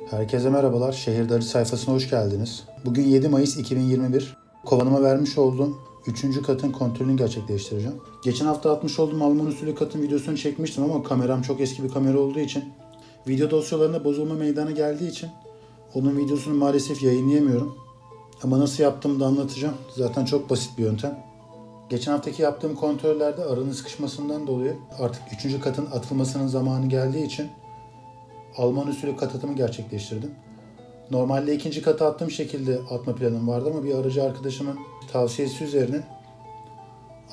Herkese merhabalar. Şehirde Arı sayfasına hoş geldiniz. Bugün 7 Mayıs 2021. Kovanıma vermiş olduğum 3. katın kontrolünü gerçekleştireceğim. Geçen hafta atmış olduğum Alman usulü katın videosunu çekmiştim ama kameram çok eski bir kamera olduğu için video dosyalarında bozulma meydana geldiği için onun videosunu maalesef yayınlayamıyorum. Ama nasıl yaptığımı da anlatacağım. Zaten çok basit bir yöntem. Geçen haftaki yaptığım kontrollerde arının sıkışmasından dolayı artık 3. katın atılmasının zamanı geldiği için Alman usulü kat atımı gerçekleştirdim. Normalde 2. kata attığım şekilde atma planım vardı ama bir arıcı arkadaşımın tavsiyesi üzerine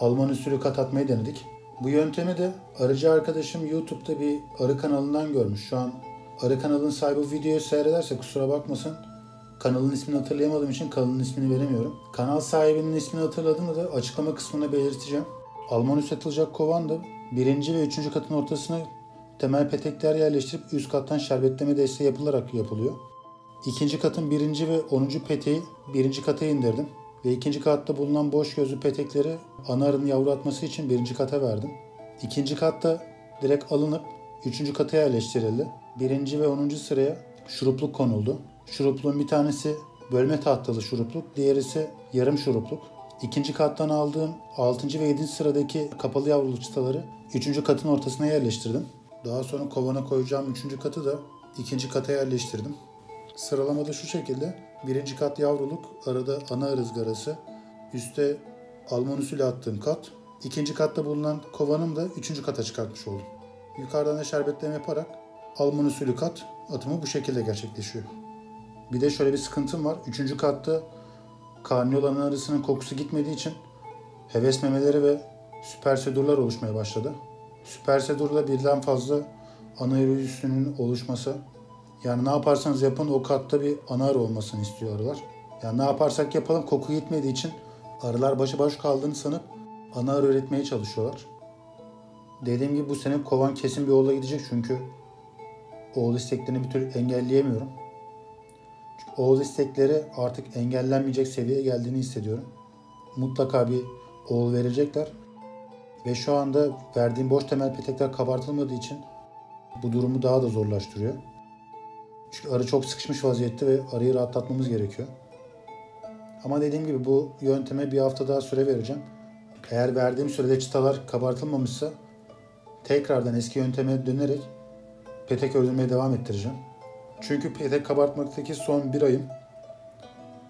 Alman usulü kat atmayı denedik. Bu yöntemi de arıcı arkadaşım YouTube'da bir arı kanalından görmüş. Şu an arı kanalının sahibi bu videoyu seyrederse kusura bakmasın. Kanalın ismini hatırlayamadığım için kanalın ismini veremiyorum. Kanal sahibinin ismini hatırladığımda da açıklama kısmına belirteceğim. Alman usulü atılacak kovan da 1. ve 3. katın ortasına temel petekler yerleştirip üst kattan şerbetleme desteği yapılarak yapılıyor. 2. katın 1. ve 10. peteği 1. kata indirdim. Ve 2. katta bulunan boş gözlü petekleri ana arının yavru atması için 1. kata verdim. 2. katta direkt alınıp 3. kata yerleştirildi. 1. ve 10. sıraya şurupluk konuldu. Şurupluğun bir tanesi bölme tahtalı şurupluk, diğeri ise yarım şurupluk. 2. kattan aldığım 6. ve 7. sıradaki kapalı yavrulu çıtaları 3. katın ortasına yerleştirdim. Daha sonra kovana koyacağım 3. katı da 2. kata yerleştirdim. Sıralamada şu şekilde: 1. kat yavruluk, arada ana arı ızgarası, üstte Alman usulü attığım kat, 2. katta bulunan kovanım da 3. kata çıkartmış oldum. Yukarıdan da şerbetleme yaparak Alman usulü kat atımı bu şekilde gerçekleşiyor. Bir de şöyle bir sıkıntım var. 3. katta karniyol ana arısının kokusu gitmediği için heves memeleri ve süpersedurlar oluşmaya başladı. Süpersedurla birden fazla ana arı üstünün oluşması. Yani ne yaparsanız yapın o katta bir ana arı olmasını istiyor arılar. Yani ne yaparsak yapalım koku gitmediği için arılar başıboş kaldığını sanıp ana arı üretmeye çalışıyorlar. Dediğim gibi bu sene kovan kesin bir oğula gidecek çünkü oğul isteklerini bir türlü engelleyemiyorum. Çünkü oğul istekleri artık engellenmeyecek seviyeye geldiğini hissediyorum. Mutlaka bir oğul verecekler. Ve şu anda verdiğim boş temel petekler kabartılmadığı için bu durumu daha da zorlaştırıyor. Çünkü arı çok sıkışmış vaziyette ve arıyı rahatlatmamız gerekiyor. Ama dediğim gibi bu yönteme bir hafta daha süre vereceğim. Eğer verdiğim sürede çıtalar kabartılmamışsa tekrardan eski yönteme dönerek petek öldürmeye devam ettireceğim. Çünkü petek kabartmaktaki son bir ayım.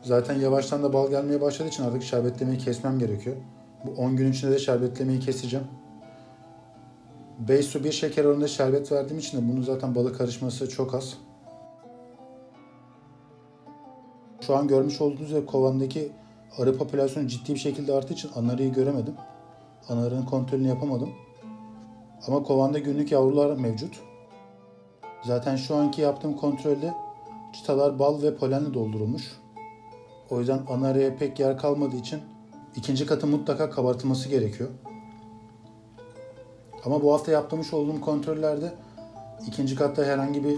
Zaten yavaştan da bal gelmeye başladığı için artık şerbetlemeyi kesmem gerekiyor. Bu 10 gün içinde de şerbetlemeyi keseceğim. 5 su 1 şeker oranında şerbet verdiğim için de bunun zaten bala karışması çok az. Şu an görmüş olduğunuz üzere kovandaki arı popülasyonu ciddi bir şekilde arttığı için ana arıyı göremedim. Ana arının kontrolünü yapamadım. Ama kovanda günlük yavrular mevcut. Zaten şu anki yaptığım kontrolde çıtalar bal ve polenle doldurulmuş. O yüzden ana arıya pek yer kalmadığı için 2. katı mutlaka kabartılması gerekiyor. Ama bu hafta yaptırmış olduğum kontrollerde 2. katta herhangi bir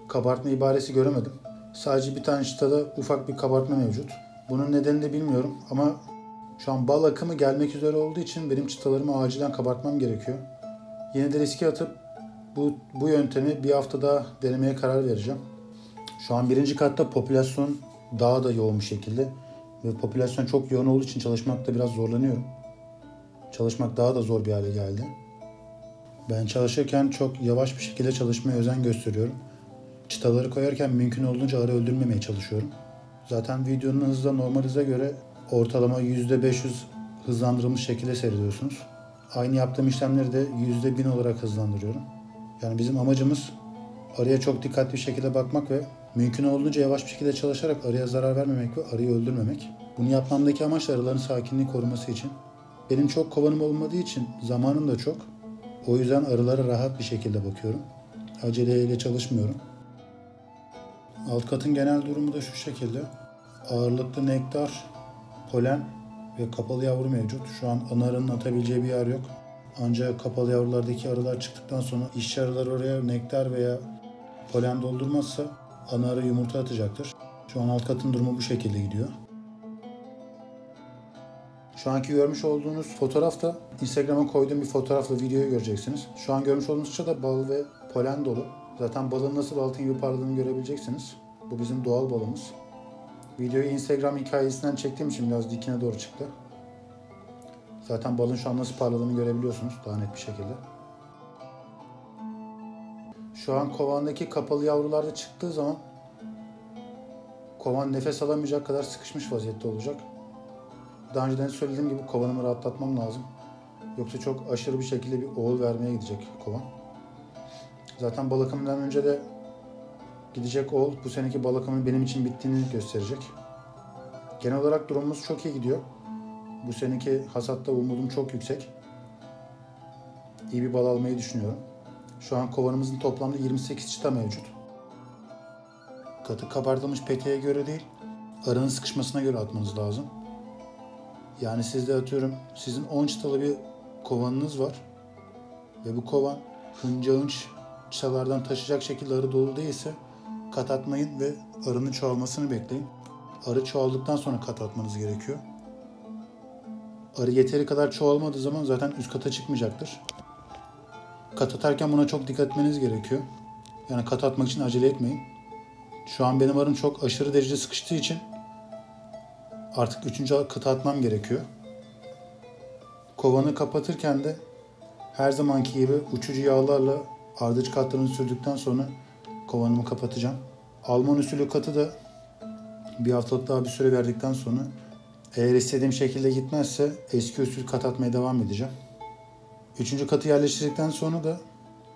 kabartma ibaresi göremedim. Sadece bir tane çıtada ufak bir kabartma mevcut. Bunun nedenini de bilmiyorum ama şu an bal akımı gelmek üzere olduğu için benim çıtalarımı acilen kabartmam gerekiyor. Yine de riske atıp bu yöntemi bir hafta daha denemeye karar vereceğim. Şu an 1. katta popülasyon daha da yoğun bir şekilde ve popülasyon çok yoğun olduğu için çalışmakta biraz zorlanıyorum. Çalışmak daha da zor bir hale geldi. Ben çalışırken çok yavaş bir şekilde çalışmaya özen gösteriyorum. Çıtaları koyarken mümkün olduğunca arı öldürmemeye çalışıyorum. Zaten videonun hızı da normal hıza göre ortalama %500 hızlandırılmış şekilde seyrediyorsunuz. Aynı yaptığım işlemleri de %1000 olarak hızlandırıyorum. Yani bizim amacımız arıya çok dikkatli bir şekilde bakmak ve mümkün olduğunca yavaş bir şekilde çalışarak arıya zarar vermemek ve arıyı öldürmemek. Bunu yapmamdaki amaç arıların sakinliği koruması için. Benim çok kovanım olmadığı için zamanım da çok. O yüzden arılara rahat bir şekilde bakıyorum. Aceleyle çalışmıyorum. Alt katın genel durumu da şu şekilde. Ağırlıklı nektar, polen ve kapalı yavru mevcut. Şu an ana arının atabileceği bir yer yok. Ancak kapalı yavrulardaki arılar çıktıktan sonra işçi arılar oraya nektar veya polen doldurmazsa ana arı yumurta atacaktır. Şu an alt katın durumu bu şekilde gidiyor. Şu anki görmüş olduğunuz fotoğrafta Instagram'a koyduğum bir fotoğrafla videoyu göreceksiniz. Şu an görmüş olduğunuz çıta da bal ve polen dolu. Zaten balığın nasıl altın gibi parladığını görebileceksiniz. Bu bizim doğal balığımız. Videoyu Instagram hikayesinden çektiğim için biraz dikine doğru çıktı. Zaten balığın şu an nasıl parladığını görebiliyorsunuz daha net bir şekilde. Şu an kovandaki kapalı yavrular da çıktığı zaman kovan nefes alamayacak kadar sıkışmış vaziyette olacak. Daha önceden söylediğim gibi kovanımı rahatlatmam lazım. Yoksa çok aşırı bir şekilde bir oğul vermeye gidecek kovan. Zaten bal akımından önce de gidecek oğul bu seneki bal akımının benim için bittiğini gösterecek. Genel olarak durumumuz çok iyi gidiyor. Bu seneki hasatta umudum çok yüksek. İyi bir bal almayı düşünüyorum. Şu an kovanımızın toplamda 28 çıta mevcut. Katı kabartılmış peteğe göre değil, arının sıkışmasına göre atmanız lazım. Yani sizde atıyorum sizin 10 çıtalı bir kovanınız var. Ve bu kovan hınca hınç çıtalardan taşıyacak şekilde arı dolu değilse kat atmayın ve arının çoğalmasını bekleyin. Arı çoğaldıktan sonra kat atmanız gerekiyor. Arı yeteri kadar çoğalmadığı zaman zaten üst kata çıkmayacaktır. Kat atarken buna çok dikkat etmeniz gerekiyor. Yani kat atmak için acele etmeyin. Şu an benim arım çok aşırı derecede sıkıştığı için artık 3. kata atmam gerekiyor. Kovanı kapatırken de her zamanki gibi uçucu yağlarla ardıç katlarını sürdükten sonra kovanımı kapatacağım. Alman usulü katı da bir haftalık daha bir süre verdikten sonra eğer istediğim şekilde gitmezse eski usul kat atmaya devam edeceğim. 3. katı yerleştirdikten sonra da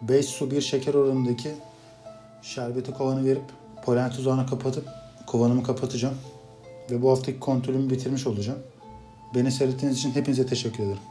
5 su 1 şeker oranındaki şerbeti kovanı verip polen tuzağına kapatıp kovanımı kapatacağım. Ve bu haftaki kontrolümü bitirmiş olacağım. Beni seyrettiğiniz için hepinize teşekkür ederim.